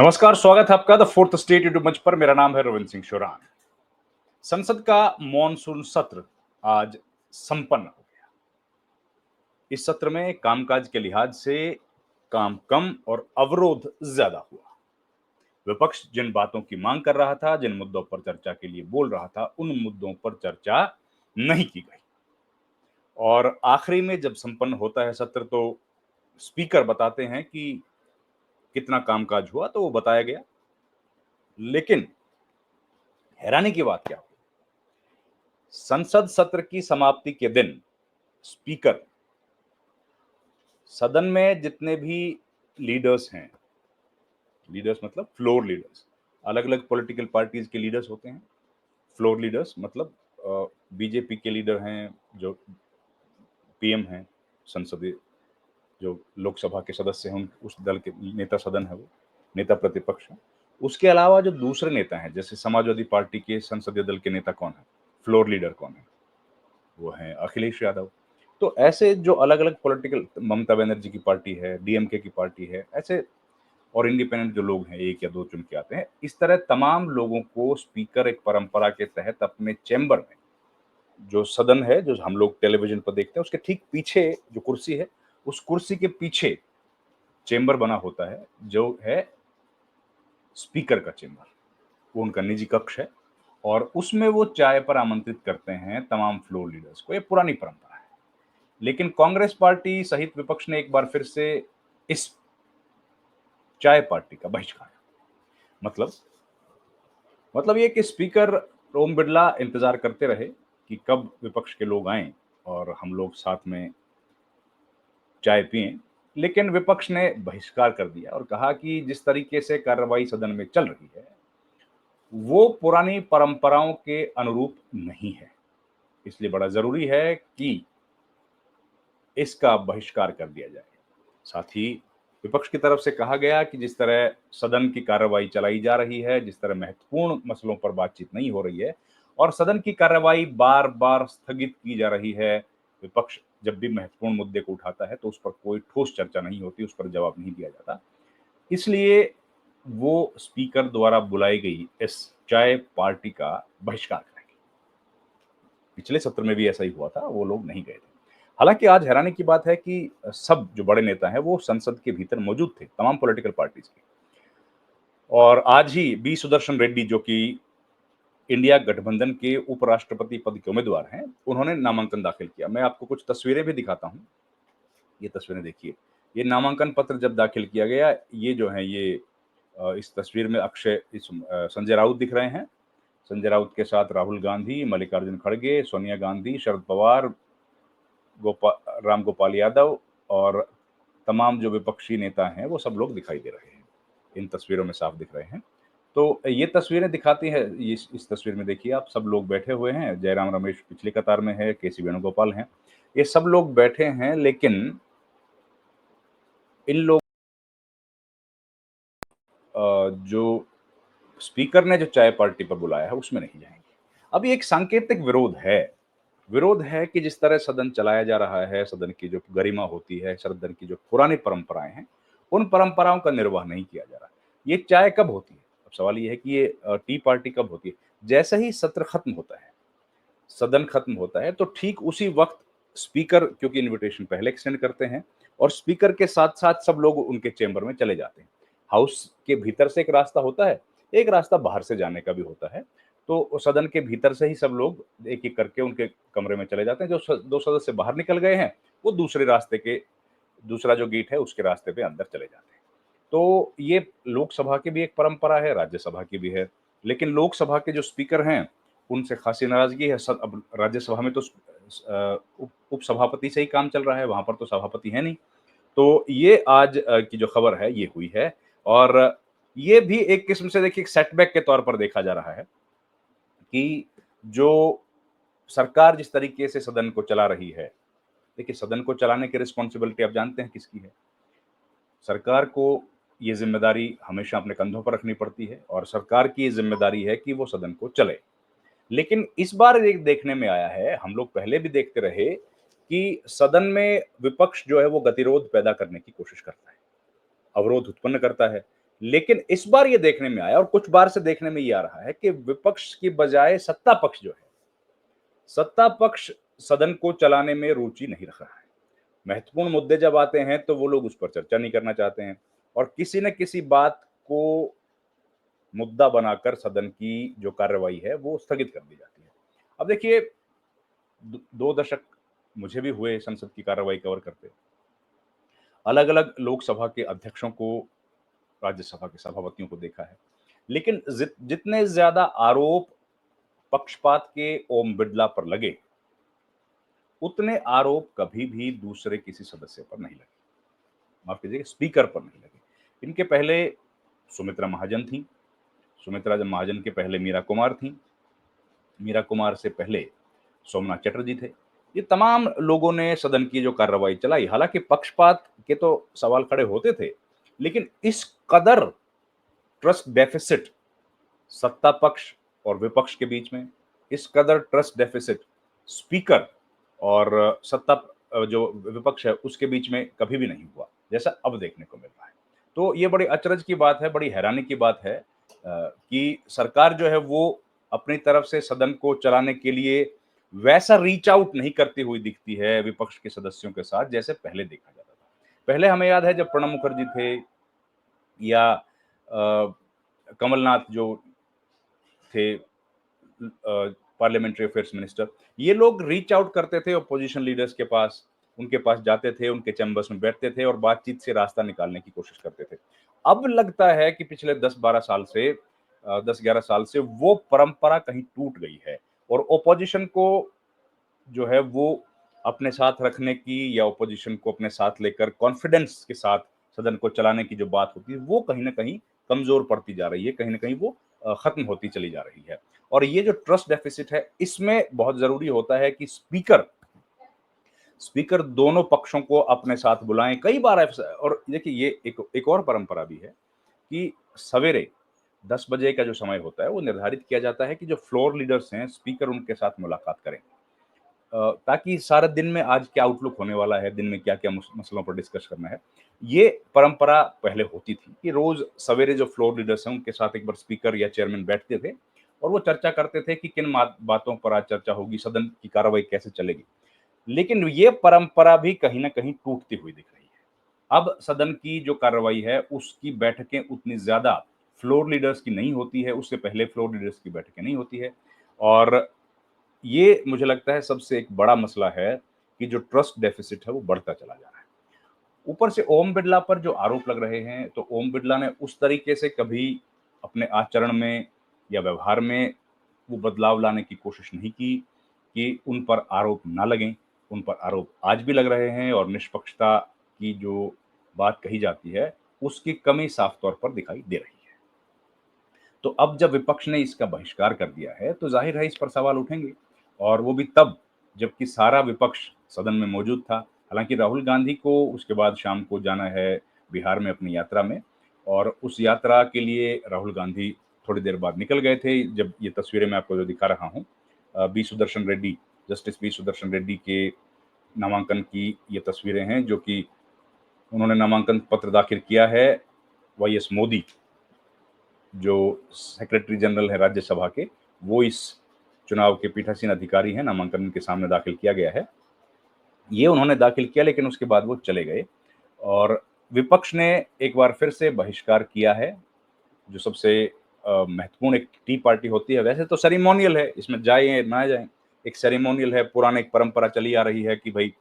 नमस्कार, स्वागत है आपका द फोर्थ स्टेट यूट्यूब मंच पर। मेरा नाम है रविंद्र सिंह शोरान। संसद का मॉनसून सत्र आज संपन्न हो गया। इस सत्र में कामकाज के लिहाज से काम कम और अवरोध ज्यादा हुआ। विपक्ष जिन बातों की मांग कर रहा था, जिन मुद्दों पर चर्चा के लिए बोल रहा था, उन मुद्दों पर चर्चा नहीं की गई। और आखिरी में जब संपन्न होता है सत्र, तो स्पीकर बताते हैं कि कितना कामकाज हुआ, तो वो बताया गया। लेकिन हैरानी की बात क्या हुई, संसद सत्र की समाप्ति के दिन स्पीकर सदन में जितने भी लीडर्स हैं, लीडर्स मतलब फ्लोर लीडर्स, अलग अलग पॉलिटिकल पार्टीज के लीडर्स होते हैं। फ्लोर लीडर्स मतलब बीजेपी के लीडर हैं, जो पीएम हैं, संसदीय जो लोकसभा के सदस्य हैं, उस दल के नेता सदन है, वो नेता प्रतिपक्ष है। उसके अलावा जो दूसरे नेता हैं, जैसे समाजवादी पार्टी के संसदीय दल के नेता कौन है, फ्लोर लीडर कौन है, वो है अखिलेश यादव। तो ऐसे जो अलग अलग पॉलिटिकल, ममता बनर्जी की पार्टी है, डीएमके की पार्टी है, ऐसे और इंडिपेंडेंट जो लोग हैं, एक या दो चुन के आते हैं। इस तरह तमाम लोगों को स्पीकर एक परंपरा के तहत अपने चैम्बर में, जो सदन है, जो हम लोग टेलीविजन पर देखते हैं, उसके ठीक पीछे जो कुर्सी है, उस कुर्सी के पीछे चेंबर बना होता है, जो है स्पीकर का चेंबर। वो उनका निजी कक्ष है और उसमें वो चाय पर आमंत्रित करते हैं तमाम फ्लोर लीडर्स को। ये पुरानी परंपरा है। लेकिन कांग्रेस पार्टी सहित विपक्ष ने एक बार फिर से इस चाय पार्टी का बहिष्कार। मतलब मतलब ये कि स्पीकर ओम बिरला इंतजार करते रहे कि कब विपक्ष के लोग आएं और हम लोग साथ में चाय पिएं। लेकिन विपक्ष ने बहिष्कार कर दिया और कहा कि जिस तरीके से कार्रवाई सदन में चल रही है, वो पुरानी परंपराओं के अनुरूप नहीं है। इसलिए बड़ा जरूरी है कि इसका बहिष्कार कर दिया जाए। साथ ही विपक्ष की तरफ से कहा गया कि जिस तरह सदन की कार्रवाई चलाई जा रही है, जिस तरह महत्वपूर्ण मसलों पर बातचीत नहीं हो रही है और सदन की कार्रवाई बार बार स्थगित की जा रही है, विपक्ष जब भी महत्वपूर्ण मुद्दे को उठाता है तो उस पर कोई ठोस चर्चा नहीं होती, उस पर जवाब नहीं दिया जाता। इसलिए वो स्पीकर द्वारा बुलाई गई इस चाय पार्टी का बहिष्कार करेंगे। पिछले सत्र में भी ऐसा ही हुआ था, वो लोग नहीं गए थे। हालांकि आज हैरानी की बात है कि सब जो बड़े नेता हैं वो संसद के भीतर मौजूद थे, तमाम पॉलिटिकल पार्टीज के। और आज ही बी सुदर्शन रेड्डी, जो कि इंडिया गठबंधन के उपराष्ट्रपति पद के उम्मीदवार हैं, उन्होंने नामांकन दाखिल किया। मैं आपको कुछ तस्वीरें भी दिखाता हूँ। ये तस्वीरें देखिए। ये नामांकन पत्र जब दाखिल किया गया, ये जो है ये इस तस्वीर में संजय राउत दिख रहे हैं। संजय राउत के साथ राहुल गांधी, मल्लिकार्जुन खड़गे, सोनिया गांधी, शरद पवार, राम गोपाल यादव और तमाम जो विपक्षी नेता हैं, वो सब लोग दिखाई दे रहे हैं। इन तस्वीरों में साफ दिख रहे हैं। तो ये तस्वीरें दिखाती है, इस तस्वीर में देखिए आप, सब लोग बैठे हुए हैं। जयराम रमेश पिछली कतार में है, केसी वेणुगोपाल हैं, ये सब लोग बैठे हैं। लेकिन इन लोग जो स्पीकर ने जो चाय पार्टी पर बुलाया है, उसमें नहीं जाएंगे। अब ये एक सांकेतिक विरोध है कि जिस तरह सदन चलाया जा रहा है, सदन की जो गरिमा होती है, सदन की जो पुरानी परंपराएं हैं, उन परंपराओं का निर्वाह नहीं किया जा रहा है। ये चाय कब होती है? अब सवाल ये है कि ये टी पार्टी कब होती है? जैसे ही सत्र खत्म होता है, सदन खत्म होता है, तो ठीक उसी वक्त स्पीकर, क्योंकि इनविटेशन पहले एक्सटेंड करते हैं, और स्पीकर के साथ साथ सब लोग उनके चेंबर में चले जाते हैं। हाउस के भीतर से एक रास्ता होता है, एक रास्ता बाहर से जाने का भी होता है। तो सदन के भीतर से ही सब लोग एक एक करके उनके कमरे में चले जाते हैं। जो दो सदस्य बाहर निकल गए हैं, वो दूसरे रास्ते के, दूसरा जो गेट है उसके रास्ते पे अंदर चले जाते हैं। तो ये लोकसभा की भी एक परंपरा है, राज्यसभा की भी है। लेकिन लोकसभा के जो स्पीकर हैं, उनसे खासी नाराजगी है। अब राज्यसभा में तो उपसभापति से ही काम चल रहा है, वहां पर तो सभापति है नहीं। तो ये आज की जो खबर है ये हुई है। और ये भी एक किस्म से देखिए सेटबैक के तौर पर देखा जा रहा है कि जो सरकार जिस तरीके से सदन को चला रही है, देखिए सदन को चलाने की रिस्पॉन्सिबिलिटी आप जानते हैं किसकी है। सरकार को ये जिम्मेदारी हमेशा अपने कंधों पर रखनी पड़ती है और सरकार की ये जिम्मेदारी है कि वो सदन को चले। लेकिन इस बार एक देखने में आया है, हम लोग पहले भी देखते रहे कि सदन में विपक्ष जो है वो गतिरोध पैदा करने की कोशिश करता है, अवरोध उत्पन्न करता है लेकिन इस बार ये देखने में आया और कुछ बार से देखने में ये आ रहा है कि विपक्ष की बजाय सत्ता पक्ष जो है, सत्ता पक्ष सदन को चलाने में रुचि नहीं रख रहा है। महत्वपूर्ण मुद्दे जब आते हैं तो वो लोग उस पर चर्चा नहीं करना चाहते हैं और किसी न किसी बात को मुद्दा बनाकर सदन की जो कार्रवाई है वो स्थगित कर दी जाती है। अब देखिए 2 दशक मुझे भी हुए संसद की कार्रवाई कवर करते। अलग-अलग लोकसभा के अध्यक्षों को, राज्यसभा के सभापतियों को देखा है। लेकिन जितने ज़्यादा आरोप पक्षपात के ओम बिड़ला पर लगे, उतने आरोप कभी भी दूसरे किसी सदस्य पर नहीं लगे। माफ़ कीजिएगा, स्पीकर पर नहीं लगे। इनके पहले सुमित्रा महाजन थीं, सुमित्रा महाजन के पहले मीरा कुमार थीं, मीरा कुमार से पहले सोमनाथ चटर्जी थे। ये तमाम लोगों ने सदन की जो कार्रवाई चलाई, हालाँकि पक्षपात के तो सवाल खड़े होते थे, लेकिन इस कदर ट्रस्ट डेफ़िसिट सत्ता पक्ष और विपक्ष के बीच में, इस कदर ट्रस्ट डेफ़िसिट स्पीकर और जो विपक्ष है उसके बीच में कभी भी नहीं हुआ, जैसा अब देखने को मिल रहा है। तो ये बड़ी अचरज की बात है, बड़ी हैरानी की बात है कि सरकार जो है वो अपनी तरफ से सदन को चलाने के लिए वैसा रीच आउट नहीं करती हुई दिखती है विपक्ष के सदस्यों के साथ, जैसे पहले देखा जाता था। पहले हमें याद है जब प्रणब मुखर्जी थे या कमलनाथ जो थे पार्लियामेंट्री अफेयर्स मिनिस्टर, ये लोग रीच आउट करते थे अपोजिशन लीडर्स के पास, उनके पास जाते थे, उनके चैम्बर्स में बैठते थे और बातचीत से रास्ता निकालने की कोशिश करते थे। अब लगता है कि पिछले 10-12 साल से 10-11 साल से वो परंपरा कहीं टूट गई है और अपोजिशन को जो है वो अपने साथ रखने की या अपोजिशन को अपने साथ लेकर कॉन्फिडेंस के साथ सदन को चलाने की जो बात होती है, वो कहीं न कहीं कमज़ोर पड़ती जा रही है, कहीं न कहीं वो खत्म होती चली जा रही है। और ये जो ट्रस्ट डेफ़िसिट है, इसमें बहुत ज़रूरी होता है कि स्पीकर स्पीकर दोनों पक्षों को अपने साथ बुलाएँ। कई बार ऐसा और देखिए ये एक और परंपरा भी है कि सवेरे 10 बजे का जो समय होता है, वो निर्धारित किया जाता है कि जो फ्लोर लीडर्स हैं, स्पीकर उनके साथ मुलाकात करें। ताकि सारा दिन में आज क्या आउटलुक होने वाला है, दिन में क्या-क्या मसलों पर डिस्कस करना है। ये परंपरा पहले होती थी कि रोज़ सवेरे जो फ्लोर लीडर्स हैं, उनके साथ एक बार स्पीकर या चेयरमैन बैठते थे और वो चर्चा करते थे कि किन बातों पर आज चर्चा होगी, सदन की कार्रवाई कैसे चलेगी। लेकिन ये परंपरा भी कहीं न कहीं टूटती हुई दिख रही है। अब सदन की जो कार्रवाई है, उसकी बैठकें उतनी ज़्यादा फ्लोर लीडर्स की नहीं होती है, उससे पहले फ्लोर लीडर्स की बैठकें नहीं होती है और ये मुझे लगता है सबसे एक बड़ा मसला है कि जो ट्रस्ट डेफ़िसिट है वो बढ़ता चला जा रहा है। ऊपर से ओम बिड़ला पर जो आरोप लग रहे हैं, तो ओम बिड़ला ने उस तरीके से कभी अपने आचरण में या व्यवहार में वो बदलाव लाने की कोशिश नहीं की कि उन पर आरोप ना लगें। उन पर आरोप आज भी लग रहे हैं और निष्पक्षता की जो बात कही जाती है, उसकी कमी साफ तौर पर दिखाई दे रही है। तो अब जब विपक्ष ने इसका बहिष्कार कर दिया है, तो ज़ाहिर है इस पर सवाल उठेंगे और वो भी तब जबकि सारा विपक्ष सदन में मौजूद था। हालाँकि राहुल गांधी को उसके बाद शाम को जाना है बिहार में अपनी यात्रा में और उस यात्रा के लिए राहुल गांधी थोड़ी देर बाद निकल गए थे। जब ये तस्वीरें मैं आपको जो दिखा रहा हूँ B Sudarshan Reddy, justice B Sudarshan Reddy के नामांकन की ये तस्वीरें हैं, जो कि उन्होंने नामांकन पत्र दाखिल किया है वाईएस मोदी जो सेक्रेटरी जनरल है राज्यसभा के, वो इस चुनाव के पीठासीन अधिकारी हैं, नामांकन उनके सामने दाखिल किया गया है। ये उन्होंने दाखिल किया लेकिन उसके बाद वो चले गए और विपक्ष ने एक बार फिर से बहिष्कार किया है, जो सबसे महत्वपूर्ण एक टी पार्टी होती है। वैसे तो सेरेमोनियल है, इसमें जाएँ या ना जाएँ, एक सेरेमोनियल है, पौराणिक परंपरा चली आ रही है कि भई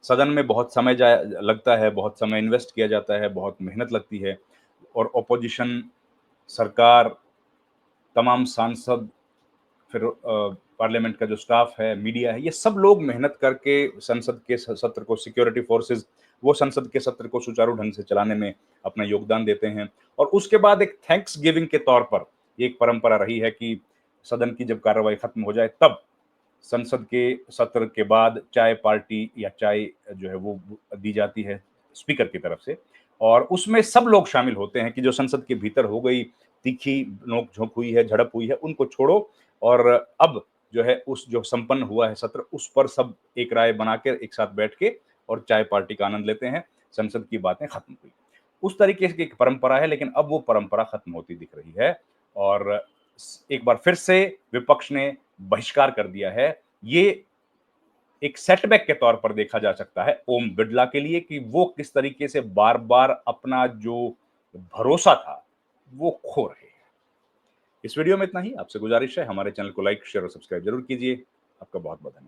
सदन में बहुत समय लगता है, बहुत समय इन्वेस्ट किया जाता है, बहुत मेहनत लगती है और ऑपोजिशन, सरकार, तमाम सांसद, फिर पार्लियामेंट का जो स्टाफ है, मीडिया है, ये सब लोग मेहनत करके संसद के सत्र को सिक्योरिटी फोर्सेस वो संसद के सत्र को सुचारू ढंग से चलाने में अपना योगदान देते हैं और उसके बाद एक थैंक्स गिविंग के तौर पर ये एक परंपरा रही है कि सदन की जब कार्रवाई खत्म हो जाए तब संसद के सत्र के बाद चाय पार्टी या चाय जो है वो दी जाती है स्पीकर की तरफ से और उसमें सब लोग शामिल होते हैं कि जो संसद के भीतर हो गई तीखी नोक-झोंक हुई है, झड़प हुई है, उनको छोड़ो और अब जो है उस जो संपन्न हुआ है सत्र, उस पर सब एक राय बना के एक साथ बैठ के और चाय पार्टी का आनंद लेते हैं, संसद की बातें खत्म हुई। उस तरीके की एक परंपरा है, लेकिन अब वो परंपरा खत्म होती दिख रही है और एक बार फिर से विपक्ष ने बहिष्कार कर दिया है। ये एक सेटबैक के तौर पर देखा जा सकता है ओम बिड़ला के लिए कि वो किस तरीके से बार-बार अपना जो भरोसा था, वो खो रहे हैं। इस वीडियो में इतना ही। आपसे गुजारिश है हमारे चैनल को लाइक, शेयर और सब्सक्राइब ज़रूर कीजिए। आपका बहुत-बहुत धन्यवाद।